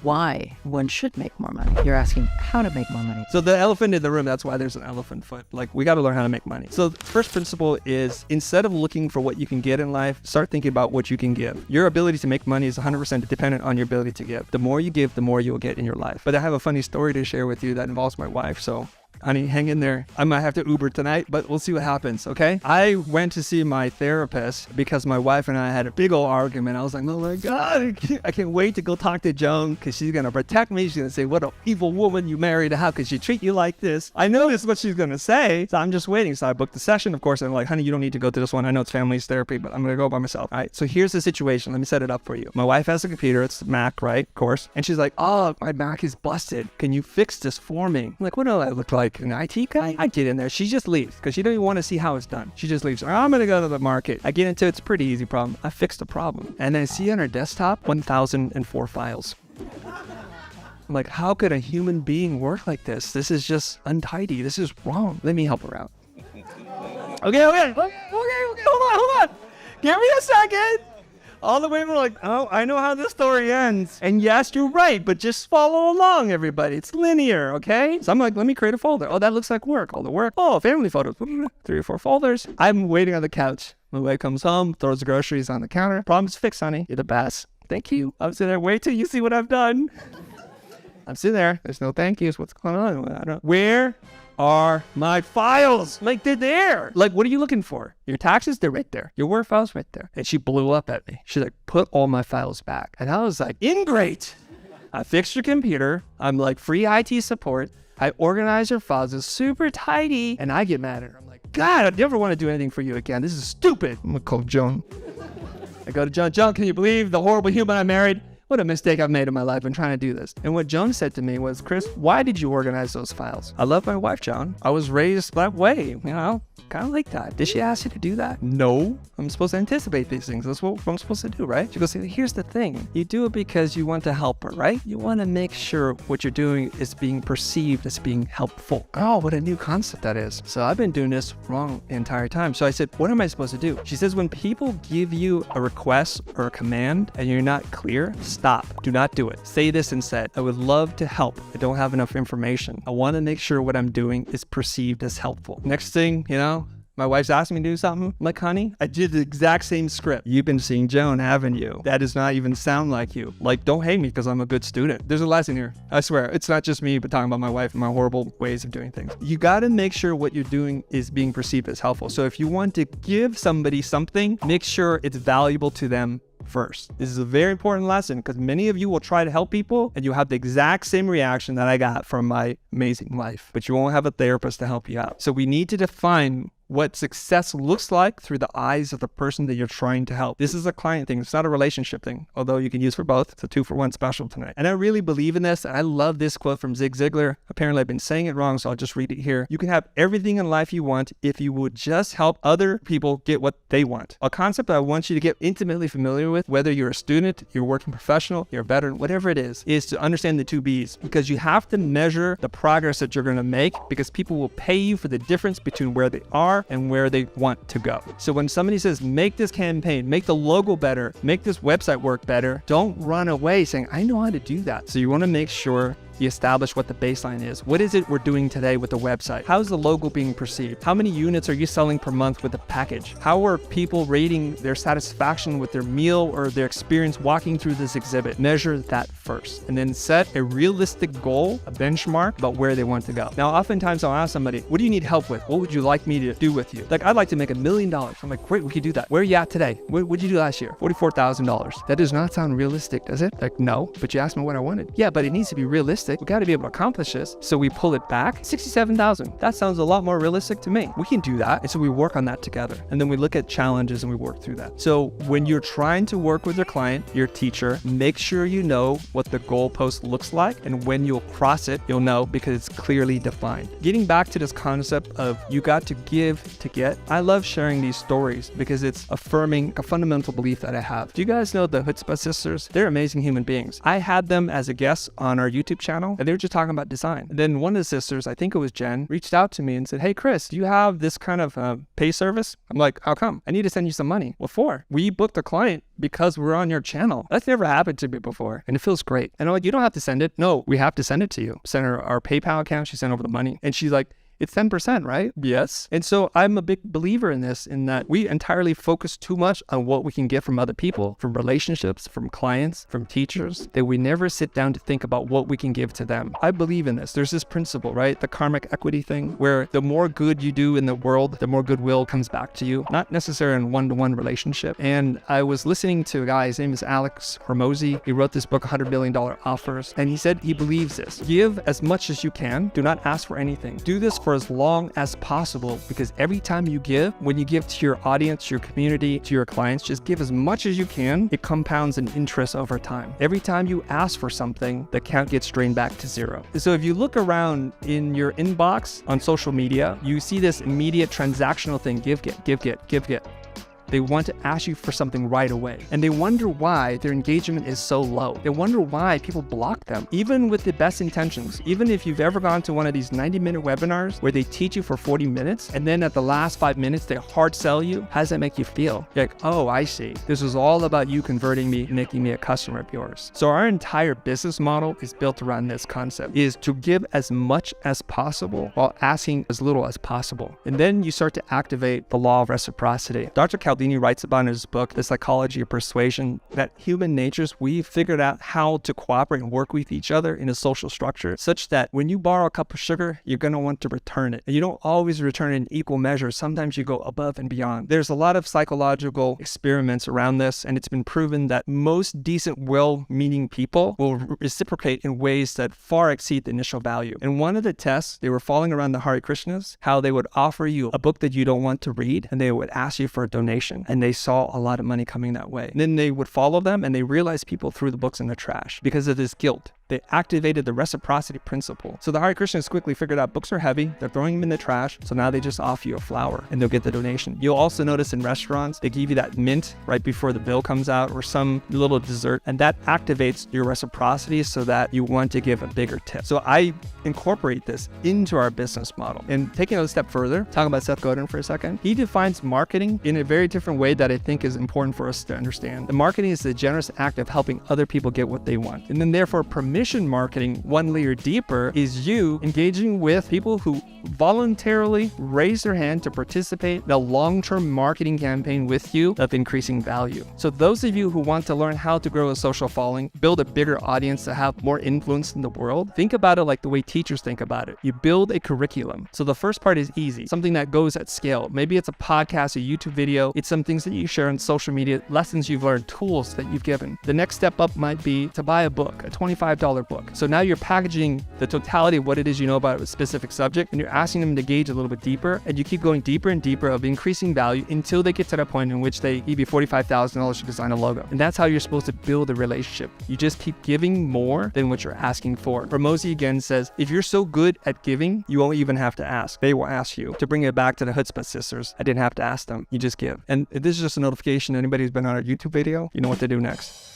why one should make more money. You're asking how to make more money. So the elephant in the room, that's why there's an elephant foot. Like, we got to learn how to make money. So the first principle is, instead of looking for what you can get in life, start thinking about what you can give. Your ability to make money is 100% dependent on your ability to give. The more you give, the more you'll get in your life. But I have a funny story to share with you that involves my wife. So honey, hang in there. I might have to Uber tonight, but we'll see what happens, okay? I went to see my therapist because my wife and I had a big old argument. I was like, oh my God, I can't wait to go talk to Joan because she's going to protect me. She's going to say, what an evil woman you married. How could she treat you like this? I know this is what she's going to say, so I'm just waiting. So I booked the session, of course. I'm like, honey, you don't need to go to this one. I know it's family's therapy, but I'm going to go by myself. All right, so here's the situation. Let me set it up for you. My wife has a computer. It's Mac, right? Of course. And she's like, oh, my Mac is busted. Can you fix this for me? I'm like, what do I look like? An IT guy? I get in there. She just leaves because she doesn't even want to see how it's done. She just leaves. I'm going to go to the market. I get into it. It's a pretty easy problem. I fixed the problem. And I see on her desktop 1,004 files. I'm like, how could a human being work like this? This is just untidy. This is wrong. Let me help her out. Okay. Hold on. Give me a second. All the way, we're like, oh, I know how this story ends. And yes, you're right, but just follow along, everybody. It's linear, okay? So I'm like, let me create a folder. Oh, that looks like work. All the work. Oh, family photos. 3 or 4 folders. I'm waiting on the couch. My wife comes home, throws the groceries on the counter. Problem's fixed, honey. You're the best. Thank you. I'm sitting there, wait till you see what I've done. I'm sitting there. There's no thank yous. What's going on? Where are my files? Like, they're there. Like, what are you looking for? Your taxes? They're right there. Your work files? Right there. And she blew up at me. She's like, put all my files back. And I was like, ingrate. I fixed your computer. I'm like, free IT support. I organize your files. It's super tidy. And I get mad at her. I'm like, God, I never want to do anything for you again. This is stupid. I'm gonna call Joan. I go to Joan. Joan, can you believe the horrible human I married? What a mistake I've made in my life in trying to do this. And what Joan said to me was, Chris, why did you organize those files? I love my wife, Joan. I was raised that way, you know, kind of like that. Did she ask you to do that? No. I'm supposed to anticipate these things. That's what I'm supposed to do, right? She goes, here's the thing. You do it because you want to help her, right? You want to make sure what you're doing is being perceived as being helpful. Oh, what a new concept that is. So I've been doing this wrong the entire time. So I said, what am I supposed to do? She says, when people give you a request or a command and you're not clear, stop. Do not do it. Say this instead. I would love to help. I don't have enough information. I want to make sure what I'm doing is perceived as helpful. Next thing, you know, my wife's asking me to do something. I'm like, honey, I did the exact same script. You've been seeing Joan, haven't you? That does not even sound like you. Like, don't hate me because I'm a good student. There's a lesson here. I swear. It's not just me, but talking about my wife and my horrible ways of doing things. You got to make sure what you're doing is being perceived as helpful. So if you want to give somebody something, make sure it's valuable to them first. This is a very important lesson because many of you will try to help people and you'll have the exact same reaction that I got from my amazing wife, but you won't have a therapist to help you out. So we need to define what success looks like through the eyes of the person that you're trying to help. This is a client thing. It's not a relationship thing, although you can use for both. It's a 2-for-1 special tonight. And I really believe in this. I love this quote from Zig Ziglar. Apparently I've been saying it wrong, so I'll just read it here. You can have everything in life you want if you would just help other people get what they want. A concept that I want you to get intimately familiar with, whether you're a student, you're a working professional, you're a veteran, whatever it is to understand the 2 B's, because you have to measure the progress that you're going to make because people will pay you for the difference between where they are and where they want to go. So when somebody says, make this campaign, make the logo better, make this website work better, don't run away saying, I know how to do that. So you want to make sure you establish what the baseline is. What is it we're doing today with the website? How's the logo being perceived? How many units are you selling per month with the package? How are people rating their satisfaction with their meal or their experience walking through this exhibit? Measure that first, and then set a realistic goal, a benchmark about where they want to go. Now, oftentimes I'll ask somebody, what do you need help with? What would you like me to do with you? Like, I'd like to make $1 million. I'm like, great, we can do that. Where are you at today? What did you do last year? $44,000. That does not sound realistic, does it? Like, no, but you asked me what I wanted. Yeah, but it needs to be realistic. We got to be able to accomplish this. So we pull it back. 67,000. That sounds a lot more realistic to me. We can do that. And so we work on that together. And then we look at challenges and we work through that. So when you're trying to work with your client, your teacher, make sure you know what the goalpost looks like. And when you'll cross it, you'll know because it's clearly defined. Getting back to this concept of you got to give to get. I love sharing these stories because it's affirming a fundamental belief that I have. Do you guys know the Chutzpah sisters? They're amazing human beings. I had them as a guest on our YouTube channel channel, and they were just talking about design. And then one of the sisters, I think it was Jen, reached out to me and said, hey, Chris, do you have this kind of pay service? I'm like, how come? I need to send you some money. What for? We booked a client because we're on your channel. That's never happened to me before, and it feels great. And I'm like, you don't have to send it. No, we have to send it to you. Send her our PayPal account. She sent over the money, and she's like, it's 10%, right? Yes. And so I'm a big believer in this, in that we entirely focus too much on what we can get from other people, from relationships, from clients, from teachers, that we never sit down to think about what we can give to them. I believe in this. There's this principle, right? The karmic equity thing, where the more good you do in the world, the more goodwill comes back to you, not necessarily in one-to-one relationship. And I was listening to a guy, his name is Alex Hormozi. He wrote this book, $100 Billion Offers. And he said he believes this. Give as much as you can. Do not ask for anything. Do this for as long as possible, because every time you give, when you give to your audience, your community, to your clients, just give as much as you can. It compounds in interest over time. Every time you ask for something, the count gets drained back to zero. So if you look around in your inbox on social media, you see this immediate transactional thing, give, get. They want to ask you for something right away. And they wonder why their engagement is so low. They wonder why people block them, even with the best intentions. Even if you've ever gone to one of these 90-minute webinars where they teach you for 40 minutes, and then at the last 5 minutes, they hard sell you, how does that make you feel? You're like, oh, I see. This was all about you converting me and making me a customer of yours. So our entire business model is built around this concept, is to give as much as possible while asking as little as possible. And then you start to activate the law of reciprocity. Dr. Cialdini writes about in his book, The Psychology of Persuasion, that human natures, we've figured out how to cooperate and work with each other in a social structure such that when you borrow a cup of sugar, you're going to want to return it. And you don't always return it in equal measure. Sometimes you go above and beyond. There's a lot of psychological experiments around this, and it's been proven that most decent, well-meaning people will reciprocate in ways that far exceed the initial value. And one of the tests, they were following around the Hare Krishnas, how they would offer you a book that you don't want to read, and they would ask you for a donation. And they saw a lot of money coming that way. And then they would follow them, and they realized people threw the books in the trash because of this guilt. They activated the reciprocity principle. So the Hare Krishnas quickly figured out books are heavy, they're throwing them in the trash, so now they just offer you a flower and they'll get the donation. You'll also notice in restaurants, they give you that mint right before the bill comes out, or some little dessert, and that activates your reciprocity so that you want to give a bigger tip. So I incorporate this into our business model. And taking it a step further, talking about Seth Godin for a second, he defines marketing in a very different way that I think is important for us to understand. The marketing is the generous act of helping other people get what they want. And then therefore, permission marketing, one layer deeper, is you engaging with people who voluntarily raise their hand to participate in a long-term marketing campaign with you of increasing value. So those of you who want to learn how to grow a social following, build a bigger audience to have more influence in the world, think about it like the way teachers think about it. You build a curriculum. So the first part is easy, something that goes at scale. Maybe it's a podcast, a YouTube video. It's some things that you share on social media, lessons you've learned, tools that you've given. The next step up might be to buy a book, a $25 book. So now you're packaging the totality of what it is you know about a specific subject, and you're asking them to engage a little bit deeper, and you keep going deeper and deeper of increasing value until they get to that point in which they give you $45,000 to design a logo. And that's how you're supposed to build a relationship. You just keep giving more than what you're asking for. Hormozi again says, if you're so good at giving, you won't even have to ask. They will ask you. To bring it back to the Chutzpah sisters, I didn't have to ask them. You just give. And this is just a notification. Anybody who's been on our YouTube video, you know what to do next.